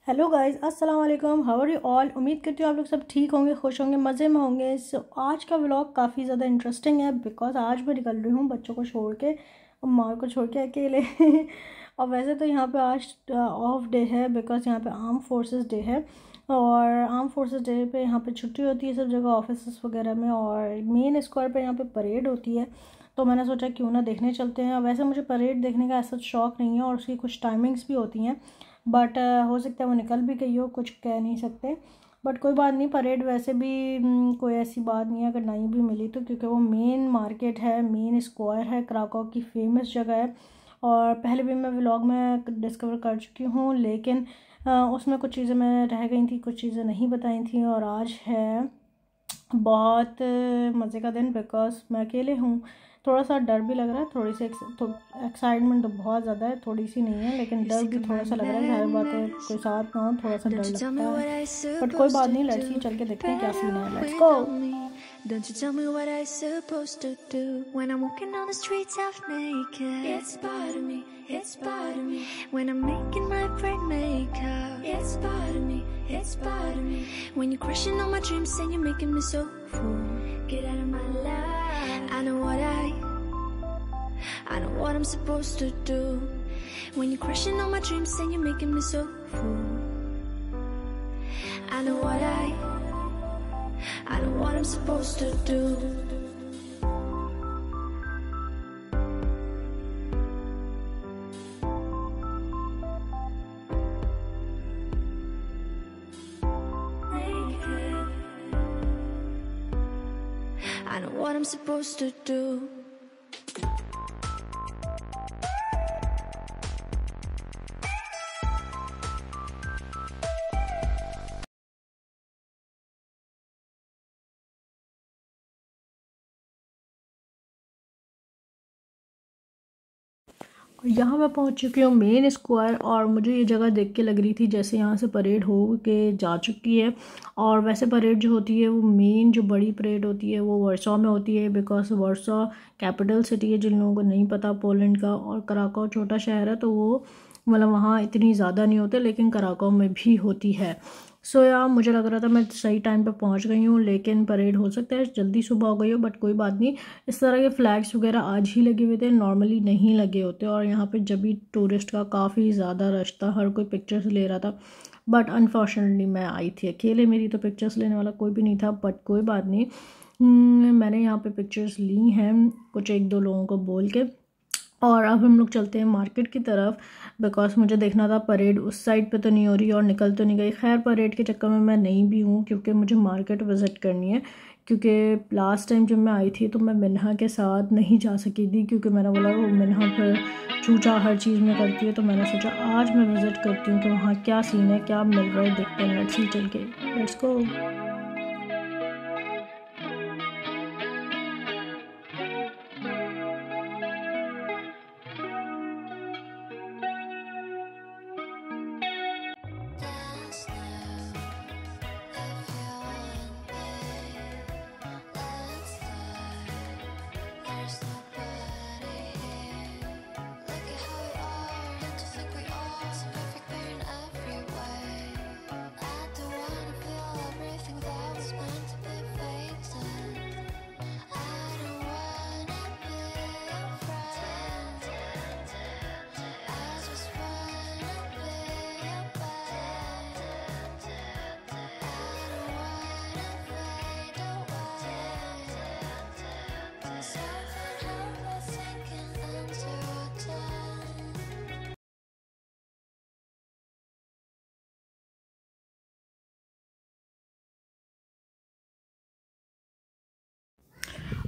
Hello guys, अस्सलाम वालेकुम। How are you all. उम्मीद करती हूँ आप लोग सब ठीक होंगे, खुश होंगे, मज़े में होंगे। आज का व्लॉग काफ़ी ज़्यादा इंटरेस्टिंग है बिकॉज आज मैं निकल रही हूँ बच्चों को छोड़ के, माँ को छोड़ के अकेले। और वैसे तो यहाँ पे आज ऑफ डे है बिकॉज यहाँ पे आर्म फोर्सेस डे है। और आर्म फोर्सेस डे पे यहाँ पे छुट्टी होती है सब जगह ऑफिस वगैरह में, और मेन स्क्वायर पे यहाँ पे परेड होती है। तो मैंने सोचा क्यों ना देखने चलते हैं। वैसे मुझे परेड देखने का ऐसा शौक नहीं है और उसकी कुछ टाइमिंग्स भी होती हैं, बट हो सकता है वो निकल भी गई हो, कुछ कह नहीं सकते। बट कोई बात नहीं, परेड वैसे भी कोई ऐसी बात नहीं है अगर नहीं भी मिली तो, क्योंकि वो मेन मार्केट है, मेन स्क्वायर है, क्राकोव की फेमस जगह है। और पहले भी मैं व्लॉग में डिस्कवर कर चुकी हूँ, लेकिन उसमें कुछ चीज़ें मैं रह गई थी, कुछ चीज़ें नहीं बताई थी। और आज है बहुत मज़े का दिन बिकॉज मैं अकेले हूँ। थोड़ा सा डर भी लग रहा है, थोड़ी सी एक्साइटमेंट तो बहुत ज़्यादा है, थोड़ी सी नहीं है, लेकिन डर भी थोड़ा सा लग रहा है। जाहिर बात है, कोई साथ ना हो थोड़ा सा डर लगता है, बट कोई बात नहीं, लेट्स सी, चल के देखते हैं क्या सीन है। Let's go. Don't you tell me what I supposed to do when I'm walking on the streets half naked. It's part of me, it's part of me. When I'm making my brain make up. It's part of me, it's part of me. When you're crushing on my dreams and you're making me so full. Get out of my life. I know what I'm supposed to do. When you're crushing on my dreams and you're making me so full. I know what I'm supposed to do. I know what I'm supposed to do. यहाँ मैं पहुँच चुकी हूँ main square, और मुझे ये जगह देख के लग रही थी जैसे यहाँ से परेड हो के जा चुकी है। और वैसे परेड जो होती है वो मेन जो बड़ी परेड होती है वो वर्सो में होती है बिकॉज वर्सो कैपिटल सिटी है, जिन लोगों को नहीं पता, पोलैंड का। और कराकोव छोटा शहर है तो वो मतलब वहाँ इतनी ज़्यादा नहीं होते, लेकिन कराकोव में भी होती है। सो यार मुझे लग रहा था मैं सही टाइम पे पहुंच गई हूँ, लेकिन परेड हो सकता है जल्दी सुबह हो गई हो, बट कोई बात नहीं। इस तरह के फ्लैग्स वगैरह आज ही लगे हुए थे, नॉर्मली नहीं लगे होते। और यहाँ पे जब भी टूरिस्ट का काफ़ी ज़्यादा रश था, हर कोई पिक्चर्स ले रहा था, बट अनफॉर्चुनेटली मैं आई थी अकेले, मेरी तो पिक्चर्स लेने वाला कोई भी नहीं था। बट कोई बात नहीं, मैंने यहाँ पे पिक्चर्स ली हैं कुछ एक दो लोगों को बोल के। और अब हम लोग चलते हैं मार्केट की तरफ बिकॉज मुझे देखना था परेड उस साइड पे तो नहीं हो रही और निकल तो नहीं गई। खैर परेड के चक्कर में मैं नहीं भी हूँ क्योंकि मुझे मार्केट विज़िट करनी है, क्योंकि लास्ट टाइम जब मैं आई थी तो मैं मिन्हा के साथ नहीं जा सकी थी, क्योंकि मैंने बोला वो मिन्हा फिर चूचा हर चीज़ में करती है। तो मैंने सोचा आज मैं विज़िट करती हूँ कि वहाँ क्या सीन है, क्या मिल रहा है, देखते हैं। लेट्स सी, चल के लेट्स गो।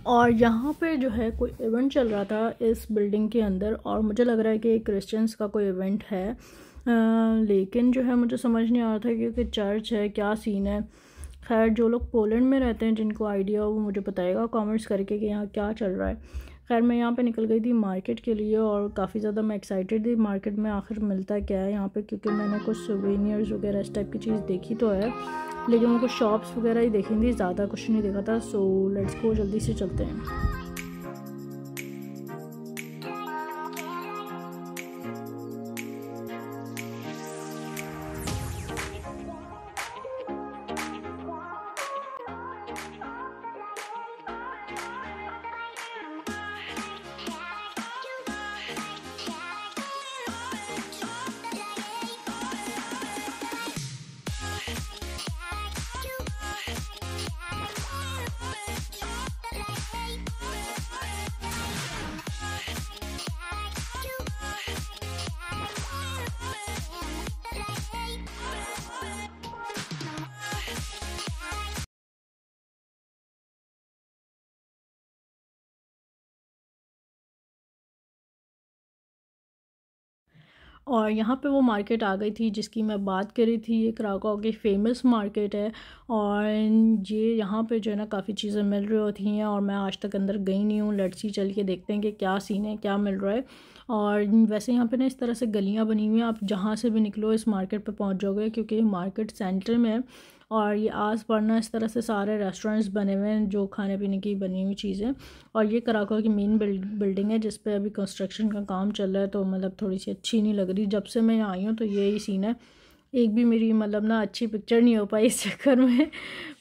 और यहाँ पे जो है कोई इवेंट चल रहा था इस बिल्डिंग के अंदर, और मुझे लग रहा है कि क्रिश्चियंस का कोई इवेंट है, लेकिन जो है मुझे समझ नहीं आ रहा था कि चर्च है, क्या सीन है। खैर जो लोग पोलैंड में रहते हैं जिनको आइडिया हो वो मुझे बताएगा कमेंट्स करके कि यहाँ क्या चल रहा है। खैर मैं यहाँ पे निकल गई थी मार्केट के लिए, और काफ़ी ज़्यादा मैं एक्साइटेड थी मार्केट में आखिर मिलता क्या है यहाँ पे, क्योंकि मैंने कुछ सोवेनियर्स वगैरह इस टाइप की चीज़ देखी तो है, लेकिन वो कुछ शॉप्स वगैरह ही देखी थी, ज़्यादा कुछ नहीं देखा था। सो लेट्स गो, जल्दी से चलते हैं। और यहाँ पे वो मार्केट आ गई थी जिसकी मैं बात कर रही थी। ये कराकोव की फ़ेमस मार्केट है और ये यहाँ पे जो है ना काफ़ी चीज़ें मिल रही होती हैं और मैं आज तक अंदर गई नहीं हूँ। लेट्स सी चल के देखते हैं कि क्या सीन है, क्या मिल रहा है। और वैसे यहाँ पे ना इस तरह से गलियाँ बनी हुई हैं, आप जहाँ से भी निकलो इस मार्केट पे पहुँच जाओगे क्योंकि ये मार्केट सेंटर में है। और ये आस पास ना इस तरह से सारे रेस्टोरेंट्स बने हुए हैं जो खाने पीने की बनी हुई चीज़ें। और ये कराकोव की मेन बिल्डिंग है जिस पे अभी कंस्ट्रक्शन का काम चल रहा है, तो मतलब थोड़ी सी अच्छी नहीं लग रही। जब से मैं यहाँ आई हूँ तो यही सीन है, एक भी मेरी मतलब ना अच्छी पिक्चर नहीं हो पाई इस चक्कर में,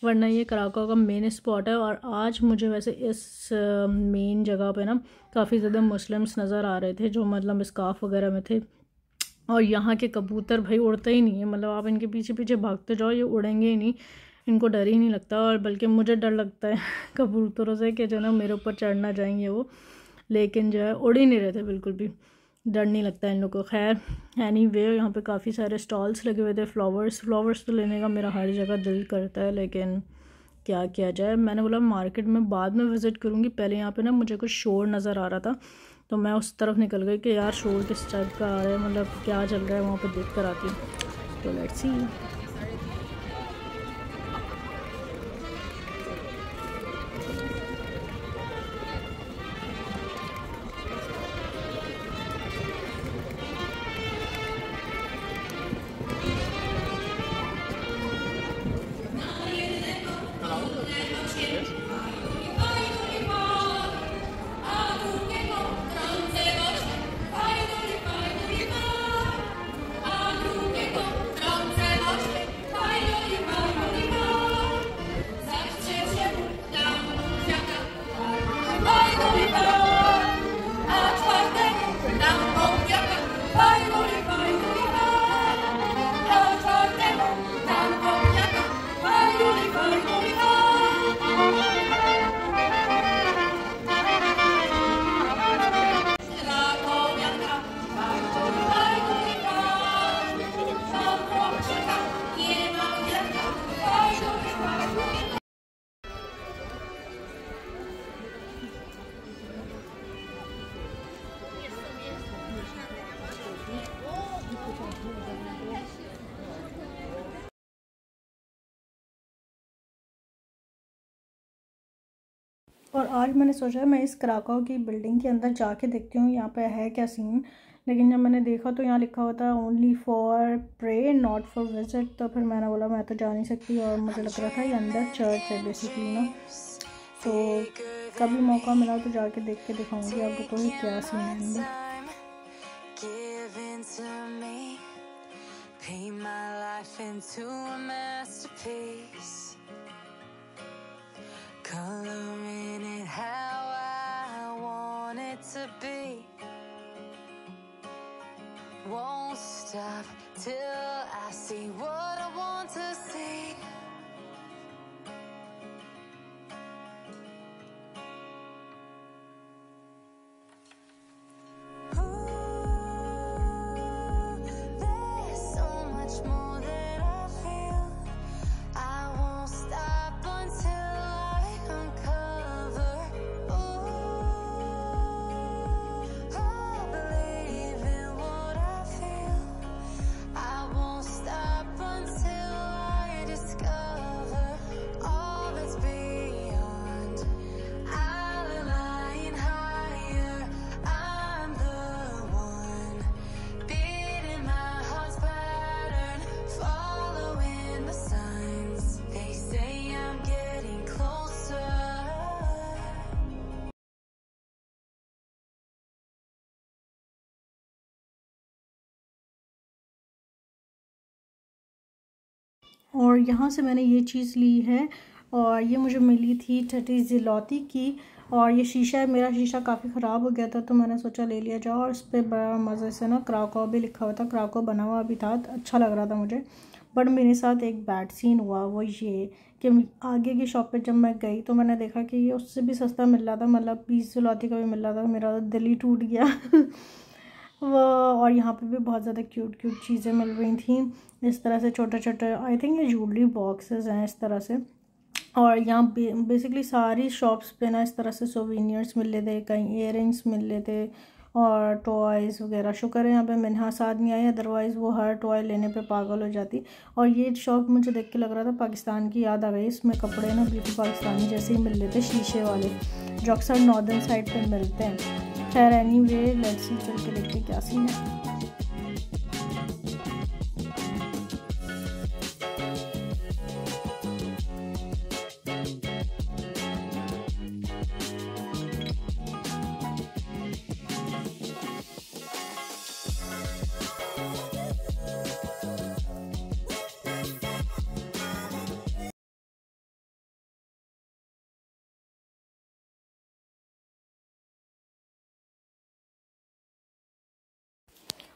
वरना ये कराकोव का मेन स्पॉट है। और आज मुझे वैसे इस मेन जगह पे ना काफ़ी ज़्यादा मुस्लिम्स नज़र आ रहे थे जो मतलब स्कार्फ वगैरह में थे। और यहाँ के कबूतर भाई उड़ते ही नहीं है, मतलब आप इनके पीछे पीछे भागते जाओ ये उड़ेंगे ही नहीं, इनको डर ही नहीं लगता। और बल्कि मुझे डर लगता है कबूतरों से कि जो ना मेरे ऊपर चढ़ना जाएंगे वो, लेकिन जो है उड़ ही नहीं रहे थे, बिल्कुल भी डर नहीं लगता इन लोगों को। खैर एनीवे यहाँ पे काफ़ी सारे स्टॉल्स लगे हुए थे। फ्लावर्स तो लेने का मेरा हर जगह दिल करता है, लेकिन क्या किया जाए। मैंने बोला मार्केट में बाद में विज़िट करूँगी, पहले यहाँ पे ना मुझे कुछ शोर नज़र आ रहा था तो मैं उस तरफ निकल गई कि यार शोर किस टाइप का आ रहा है, मतलब क्या चल रहा है वहाँ पे देख कर आती हूँ। तो लेट्स सी। और आज मैंने सोचा मैं इस कराकोव की बिल्डिंग के अंदर जाके देखती हूँ यहाँ पे है क्या सीन। लेकिन जब मैंने देखा तो यहाँ लिखा होता है only for pray not for visit, तो फिर मैंने बोला मैं तो जा नहीं सकती। और मुझे लग रहा था ये अंदर चर्च है बेसिकली ना, तो कभी मौका मिला तो जाके देख के दिखाऊंगी आपको तो क्या सीन है अंदर। Coloring it how I want it to be. Won't stop till I see what I want to see. There's so much more that I feel. I won't stop until I uncover. I believe in what I feel. I won't stop until I discover all that's beyond. I'll align higher. I'm the one beating my heart's pattern, following the signs. They say I'm getting closer. और यहाँ से मैंने ये चीज़ ली है और ये मुझे मिली थी 30 ज़िलोटी की। और ये शीशा है, मेरा शीशा काफ़ी ख़राब हो गया था तो मैंने सोचा ले लिया जाओ। और इस पर बड़ा मज़े से ना कराकोव भी लिखा हुआ था, कराकोव बना हुआ भी था, अच्छा लग रहा था मुझे। बट मेरे साथ एक बैड सीन हुआ, वो ये कि आगे की शॉप पे जब मैं गई तो मैंने देखा कि ये उससे भी सस्ता मिल रहा था, मतलब 20 ज़िलोटी का भी मिल रहा था। मेरा दिल ही टूट गया वो। और यहाँ पे भी बहुत ज़्यादा क्यूट चीज़ें मिल रही थी इस तरह से, छोटे छोटे आई थिंक ये ज्वेलरी बॉक्सेस हैं इस तरह से। और यहाँ बेसिकली सारी शॉप्स पे ना इस तरह से सोवेनियर्स मिल रहे थे, कहीं इयररिंग्स मिल रहे थे और टॉयज़ वगैरह। शुक्र है यहाँ पे मिन्हा साथ नहीं आई, अदरवाइज़ वो हर टॉय लेने पे पागल हो जाती। और ये शॉप मुझे देख के लग रहा था पाकिस्तान की याद आ गई। इसमें कपड़े ना बिल्कुल पाकिस्तानी जैसे ही मिल रहे थे, शीशे वाले, जो अक्सर नॉर्दर्न साइड पे मिलते हैं। खैर एनीवे लेट्स सी, चल के देखते क्या सीन है।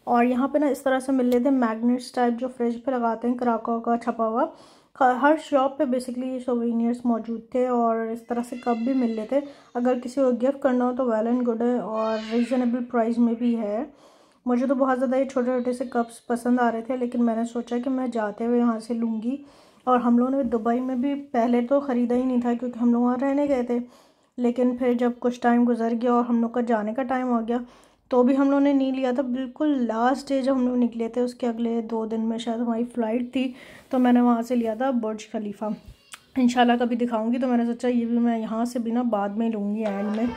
और यहाँ पे ना इस तरह से मिल रहे थे मैग्नेट्स टाइप, जो फ्रिज पे लगाते हैं, कराकों का छपा हुआ। हर शॉप पे बेसिकली ये सोवेनियर्स मौजूद थे और इस तरह से कप भी मिल रहे थे। अगर किसी को गिफ्ट करना हो तो वेल एंड गुड है, और रीज़नेबल प्राइस में भी है। मुझे तो बहुत ज़्यादा ये छोटे छोटे से कप्स पसंद आ रहे थे, लेकिन मैंने सोचा कि मैं जाते हुए यहाँ से लूँगी। और हम लोगों ने दुबई में भी पहले तो ख़रीदा ही नहीं था, क्योंकि हम लोग वहाँ रहने गए थे। लेकिन फिर जब कुछ टाइम गुजर गया और हम लोग का जाने का टाइम आ गया, तो भी हम लोगों ने नहीं लिया था। बिल्कुल लास्ट डे जब हम लोग निकले थे, उसके अगले 2 दिन में शायद हमारी फ़्लाइट थी, तो मैंने वहाँ से लिया था बुर्ज खलीफा। इंशाल्लाह कभी दिखाऊंगी। तो मैंने सोचा ये भी मैं यहाँ से भी ना बाद में लूँगी, एंड में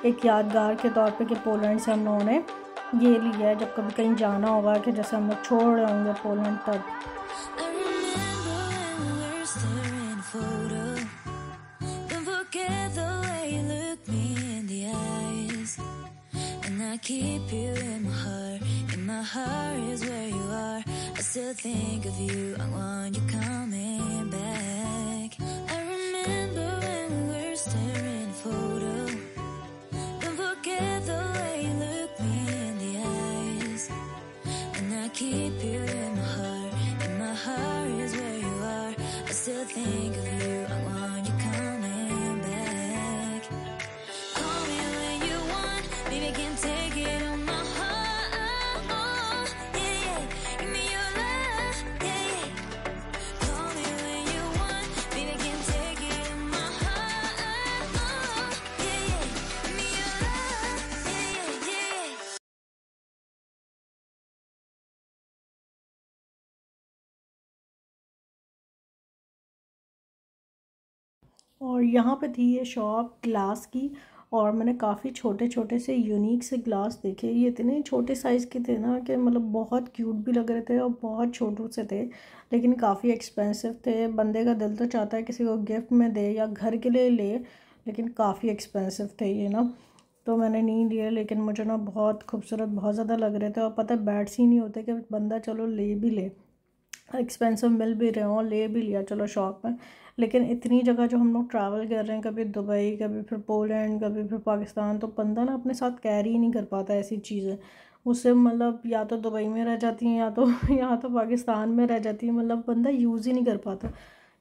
एक यादगार के तौर पे कि पोलैंड से हम लोगों ने ये लिया है, जब कभी कहीं जाना होगा, कि जैसे हम लोग छोड़ रहे होंगे पोलैंड तब। Keep you in my heart is where you are. I still think of you, I want you coming back. I remember when we were staring at a photo. Don't forget the way you look me in the eyes. And I keep you in my heart is where you are. I still think of you, I want you coming back. Call me when you want, baby, can't take और यहाँ पे थी ये shop glass की, और मैंने काफ़ी छोटे छोटे से यूनिक से ग्लास देखे। ये इतने छोटे साइज़ के थे ना कि मतलब बहुत क्यूट भी लग रहे थे और बहुत छोटू से थे, लेकिन काफ़ी एक्सपेंसिव थे। बंदे का दिल तो चाहता है किसी को गिफ्ट में दे या घर के लिए ले, लेकिन काफ़ी एक्सपेंसिव थे ये ना, तो मैंने नहीं लिए। लेकिन मुझे ना बहुत खूबसूरत, बहुत ज़्यादा लग रहे थे। और पता है बैड सी नहीं होते कि बंदा चलो ले भी ले, एक्सपेंसिव मिल भी रहे हों, ले भी लिया चलो शॉप में। लेकिन इतनी जगह जो हम लोग ट्रैवल कर रहे हैं, कभी दुबई, कभी फिर पोलैंड, कभी फिर पाकिस्तान, तो बंदा ना अपने साथ कैरी ही नहीं कर पाता ऐसी चीज़ें। उससे मतलब या तो दुबई में रह जाती हैं, या तो यहाँ तो पाकिस्तान में रह जाती है, मतलब बंदा यूज़ ही नहीं कर पाता।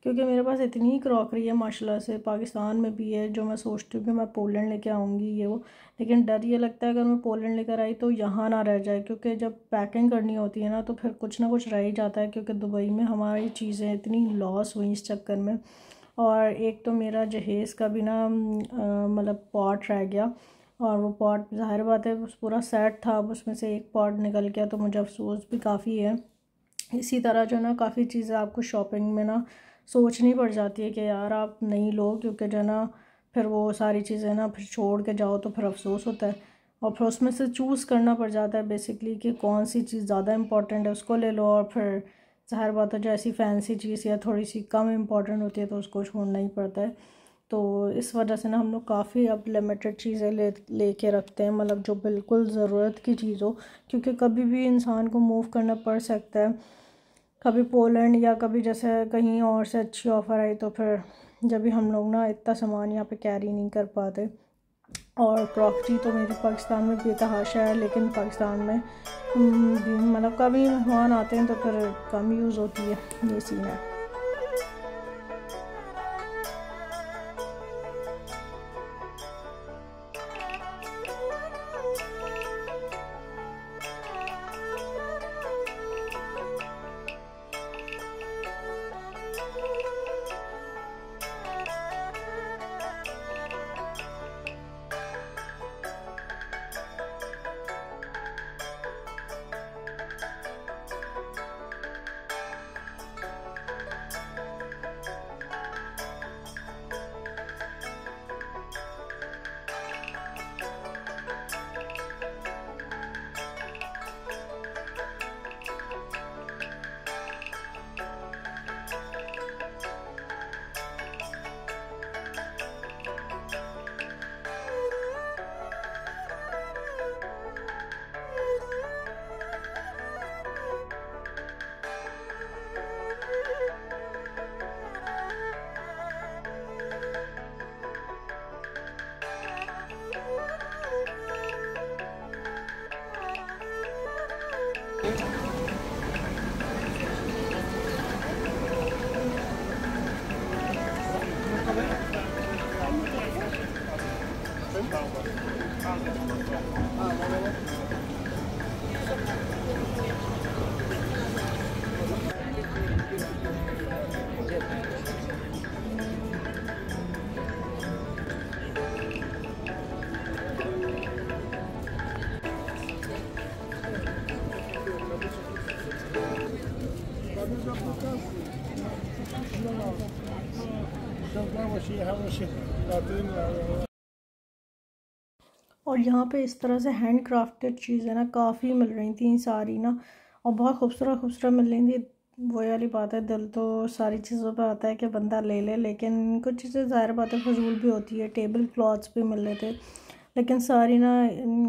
क्योंकि मेरे पास इतनी क्रॉकरी है माशाल्लाह से, पाकिस्तान में भी है, जो मैं सोचती हूँ कि मैं पोलैंड लेके आऊँगी ये वो। लेकिन डर ये लगता है अगर मैं पोलैंड लेकर आई तो यहाँ ना रह जाए, क्योंकि जब पैकिंग करनी होती है ना तो फिर कुछ ना कुछ रह ही जाता है। क्योंकि दुबई में हमारी चीज़ें इतनी लॉस हुई इस चक्कर में। और एक तो मेरा जहेज़ का भी ना मतलब पॉट रह गया, और वो पॉट ज़ाहिर बात है उस पूरा सेट था, अब उसमें से एक पॉट निकल गया, तो मुझे अफसोस भी काफ़ी है। इसी तरह जो ना काफ़ी चीज़ें आपको शॉपिंग में ना सोचनी पड़ जाती है कि यार आप नहीं लो, क्योंकि जो ना फिर वो सारी चीज़ें ना फिर छोड़ के जाओ तो फिर अफसोस होता है। और फिर उसमें से चूज़ करना पड़ जाता है बेसिकली कि कौन सी चीज़ ज़्यादा इंपॉर्टेंट है, उसको ले लो। और फिर ज़ाहिर बात है जो ऐसी फैंसी चीज़ या थोड़ी सी कम इम्पॉर्टेंट होती है तो उसको छोड़ना ही पड़ता है। तो इस वजह से ना हम लोग काफ़ी अब लिमिटेड चीज़ें ले के रखते हैं, मतलब जो बिल्कुल ज़रूरत की चीज़ हो, क्योंकि कभी भी इंसान को मूव करना पड़ सकता है, कभी पोलैंड या कभी जैसे कहीं और से अच्छी ऑफ़र आई, तो फिर जब भी हम लोग ना इतना सामान यहाँ पे कैरी नहीं कर पाते। और क्रॉकरी तो मेरी पाकिस्तान में बेतहाशा है, लेकिन पाकिस्तान में मतलब कभी मेहमान आते हैं तो फिर कम यूज़ होती है, ये सीन है। और यहाँ पे इस तरह से हैंड क्राफ्टेड चीज़ें ना काफ़ी मिल रही थी सारी ना, और बहुत खूबसूरत खूबसूरत मिल रही थी। वही वाली बात है, दिल तो सारी चीज़ों पे आता है कि बंदा ले ले, लेकिन कुछ चीज़ें ज़ाहिर बात है फजूल भी होती है। टेबल क्लॉथ्स भी मिल रहे थे, लेकिन सारी ना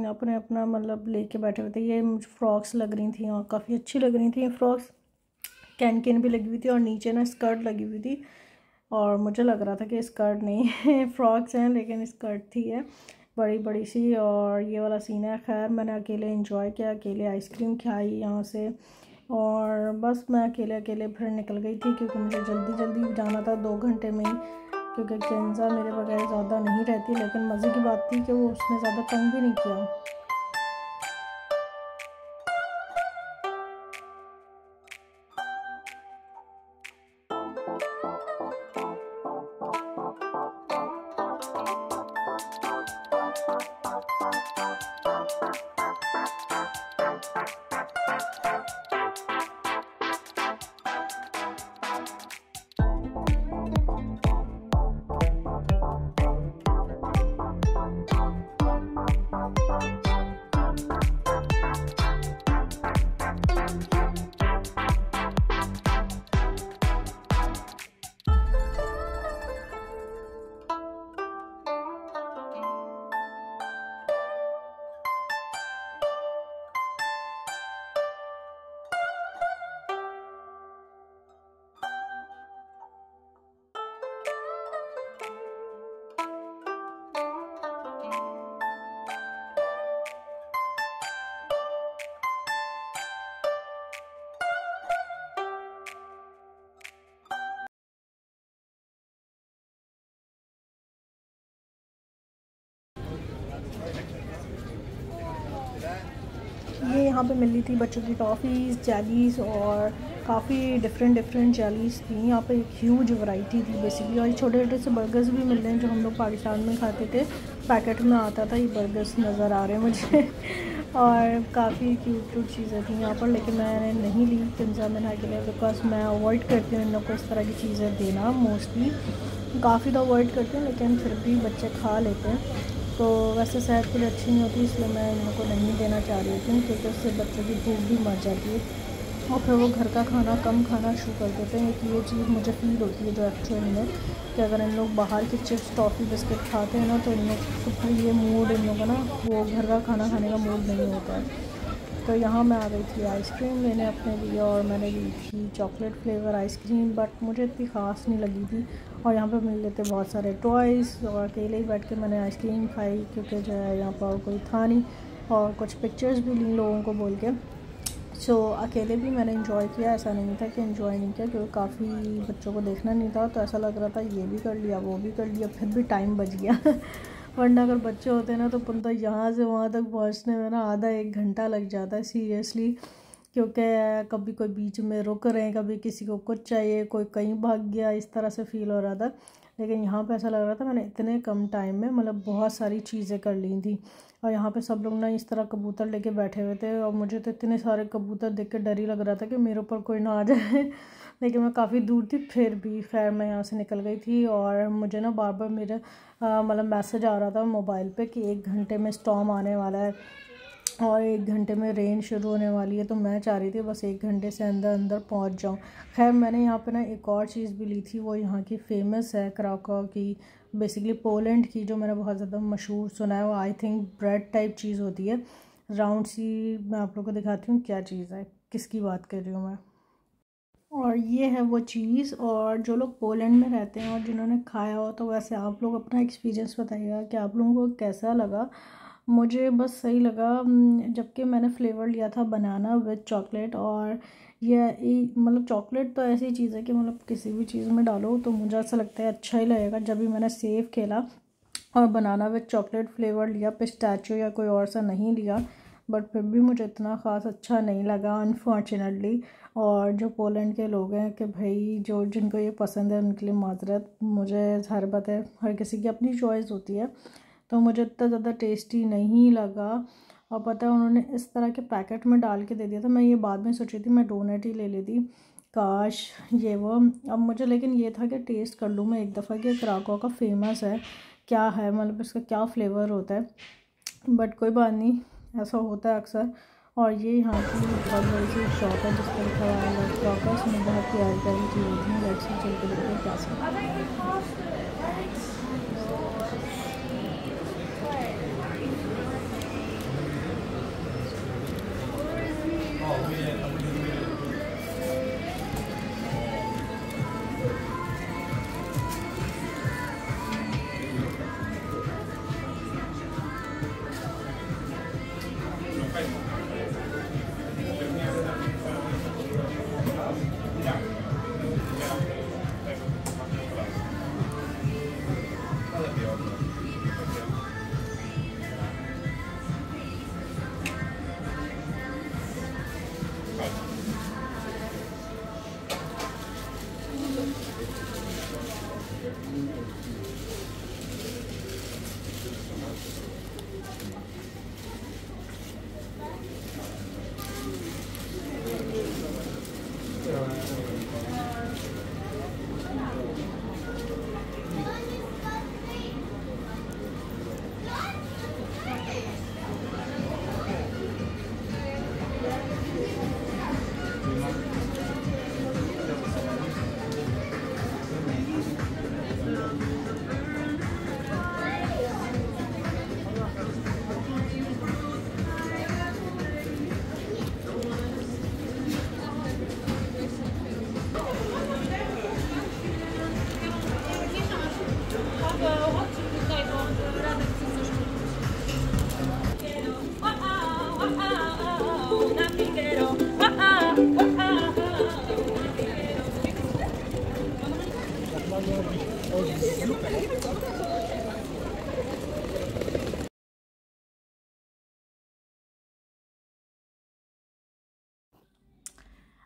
अपने अपना मतलब लेके बैठे हुए थे। ये मुझे फ़्रॉक्स लग रही थी और काफ़ी अच्छी लग रही थी ये फ़्रॉक्स। कैन भी लगी हुई थी और नीचे ना स्कर्ट लगी हुई थी, और मुझे लग रहा था कि स्कर्ट नहीं है फ्रॉक्स हैं, लेकिन स्कर्ट थी है बड़ी बड़ी सी। और ये वाला सीन है। खैर मैंने अकेले एंजॉय किया, अकेले आइसक्रीम खाई यहाँ से, और बस मैं अकेले अकेले फिर निकल गई थी क्योंकि मुझे जल्दी जल्दी जाना था 2 घंटे में ही, क्योंकि केंजा मेरे बगैर ज़्यादा नहीं रहती। लेकिन मज़े की बात थी कि वो उसने ज़्यादा तंग भी नहीं किया। ये यहाँ पे मिल रही थी बच्चों की टॉफ़ीज़, जेलीज़, और काफ़ी डिफरेंट जेलीज़ थी। यहाँ पे एक ह्यूज वैरायटी थी बेसिकली। और ये छोटे छोटे से बर्गर्स भी मिल रहे हैं जो हम लोग पाकिस्तान में खाते थे, पैकेट में आता था। ये बर्गर्स नज़र आ रहे हैं मुझे और काफ़ी क्यूट चीज़ें थी यहाँ पर, लेकिन मैंने नहीं ली पिज़्ज़ा मैंने के लिए, बिकॉज मैं अवॉइड करती हूँ इन लोग को इस तरह की चीज़ें देना। मोस्टली काफ़ी तो अवॉइड करती हूँ, लेकिन फिर भी बच्चे खा लेते हैं। तो वैसे सेहत के लिए अच्छी नहीं होती, इसलिए मैं इन लोग को नहीं देना चाह रही थी, क्योंकि उससे बच्चों की भूख भी मर जाती है और फिर वो घर का खाना कम खाना शुरू कर देते हैं। कि ये चीज़ मुझे फ़ील होती है जो एक्चुअल में, कि अगर इन लोग बाहर की चिप्स, टॉफ़ी, बिस्किट खाते हैं ना, तो इन लोग को फिर ये मूड इन लोगों का ना वो घर का खाना खाने का मूड नहीं होता है। तो यहाँ मैं आ गई थी आइसक्रीम लेने अपने लिए, और मैंने ली थी चॉकलेट फ्लेवर आइसक्रीम, बट मुझे इतनी ख़ास नहीं लगी थी। और यहाँ पे मिल लेते बहुत सारे टॉयज़, और अकेले ही बैठ के मैंने आइसक्रीम खाई, क्योंकि जो है यहाँ पर कोई था नहीं, और कुछ पिक्चर्स भी ली लोगों को बोल के। सो अकेले भी मैंने इंजॉय किया, ऐसा नहीं था कि इंजॉय नहीं किया, क्योंकि काफ़ी बच्चों को देखना नहीं था, तो ऐसा लग रहा था ये भी कर लिया वो भी कर लिया, फिर भी टाइम बच गया वरना अगर बच्चे होते ना तो पुनः यहाँ से वहाँ तक पहुँचने में ना आधा 1 घंटा लग जाता है सीरियसली। क्योंकि कभी कोई बीच में रुक रहे हैं, कभी किसी को कुछ चाहिए, कोई कहीं भाग गया, इस तरह से फ़ील हो रहा था। लेकिन यहाँ पे ऐसा लग रहा था मैंने इतने कम टाइम में मतलब बहुत सारी चीज़ें कर ली थी। और यहाँ पे सब लोग ना इस तरह कबूतर लेके बैठे हुए थे, और मुझे तो इतने सारे कबूतर देख के डर ही लग रहा था कि मेरे ऊपर कोई ना आ जाए लेकिन मैं काफ़ी दूर थी, फिर भी खैर मैं यहाँ से निकल गई थी। और मुझे ना बार बार मेरा मतलब मैसेज आ रहा था मोबाइल पे कि 1 घंटे में स्टॉर्म आने वाला है और 1 घंटे में रेन शुरू होने वाली है। तो मैं चाह रही थी बस 1 घंटे से अंदर अंदर पहुंच जाऊं। खैर मैंने यहाँ पे ना एक और चीज़ भी ली थी, वो यहाँ की फ़ेमस है क्राकोव की, बेसिकली पोलैंड की, जो मैंने बहुत ज़्यादा मशहूर सुना है। वो आई थिंक ब्रेड टाइप चीज़ होती है, राउंड सी। मैं आप लोग को दिखाती हूँ क्या चीज़ है, किसकी बात कर रही हूँ मैं। और ये है वो चीज़। और जो लोग पोलैंड में रहते हैं और जिन्होंने खाया हो, तो वैसे आप लोग अपना एक्सपीरियंस बताइएगा कि आप लोगों को कैसा लगा। मुझे बस सही लगा, जबकि मैंने फ्लेवर लिया था बनाना विद चॉकलेट। और ये मतलब चॉकलेट तो ऐसी चीज़ है कि मतलब किसी भी चीज़ में डालो तो मुझे ऐसा लगता है अच्छा ही लगेगा। जब भी मैंने सेव खेला और बनाना विद चॉकलेट फ्लेवर लिया, पिस्ताचियो या कोई और सा नहीं लिया, बट फिर भी मुझे इतना ख़ास अच्छा नहीं लगा अनफॉर्चुनेटली। और जो पोलैंड के लोग हैं कि भाई जो जिनको ये पसंद है उनके लिए माजरत, मुझे हर बात है, हर किसी की अपनी चॉइस होती है, तो मुझे इतना ज़्यादा टेस्टी नहीं लगा। और पता है उन्होंने इस तरह के पैकेट में डाल के दे दिया था, मैं ये बाद में सोची थी मैं डोनट ही ले लेती, काश ये वो। अब मुझे लेकिन ये था कि टेस्ट कर लूँ मैं एक दफ़ा कि क्राको का फ़ेमस है क्या है, मतलब इसका क्या फ्लेवर होता है, बट कोई बात नहीं, ऐसा होता है अक्सर। और ये यहाँ की बहुत बड़ी सी शॉप है जिस पर लिखा हुआ है क्राको, इसमें बहुत प्यारी प्यारी चीज़ें होती हैं। लेट्स चल के देखते हैं क्या सब।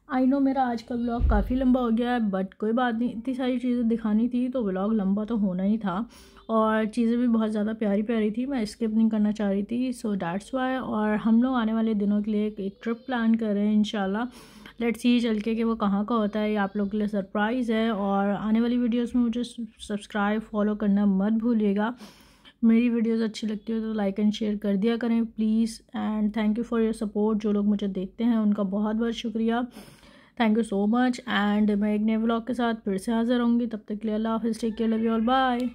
आई नो मेरा आज का व्लॉग काफ़ी लंबा हो गया है, बट कोई बात नहीं, इतनी सारी चीज़ें दिखानी थी तो व्लॉग लंबा तो होना ही था। और चीज़ें भी बहुत ज़्यादा प्यारी प्यारी थी, मैं स्किप नहीं करना चाह रही थी, सो दैट्स वाई। और हम लोग आने वाले दिनों के लिए एक ट्रिप प्लान कर रहे हैं इंशाल्लाह। लेट्स सी चल के कि वो कहाँ का होता है, ये आप लोगों के लिए सरप्राइज़ है। और आने वाली वीडियोज़ में मुझे सब्सक्राइब फॉलो करना मत भूलिएगा। मेरी वीडियोस अच्छी लगती हो तो लाइक एंड शेयर कर दिया करें please. And thank you for your support, जो लोग मुझे देखते हैं उनका बहुत बहुत शुक्रिया, thank you so much. And मैं एक नए व्लॉग के साथ फिर से हाज़िर होंगी, तब तक के लिए अल्लाह हाफ़िज़, take care, love you all, bye.